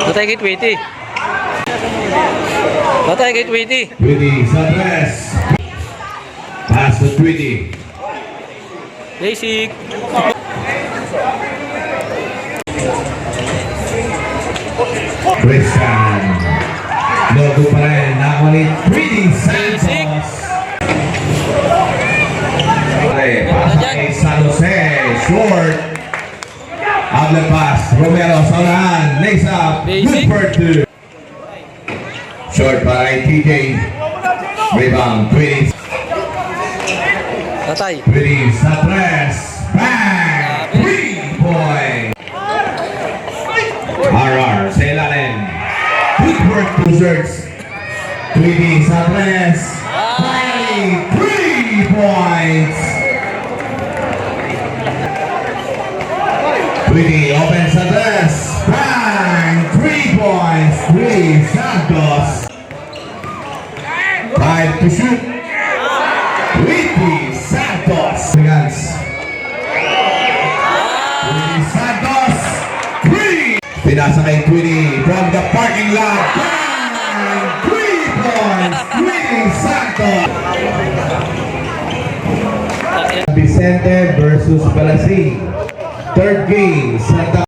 Tatay kay Tweety. Tatay kay Tweety. Tweety sa tres. Pass to Tweety. Basic. Christian. Logo pa rin. Nakakuha ni Tweety Santos. Okay, pasa kay San Jose. Short. Outlet pass. Romero sa unahan. Lace up. Good for two. Short by TJ. Rebound. Tweety. Tatay. Tweety sa tres. Bang! 3-point. RR sa ilalim. Good work, Losers. Tweety sa tres. Finally, 3 points. Tweety open sa tres. Bang! 3 points. 3 Santos. 5 to shoot. Tweety Santos. Guys. Tweety Santos. 3. Pinasa kay Tweety from the parking lot. Bang! 3 points. Tweety Santos. Vicente versus Palasi. Third game. Santa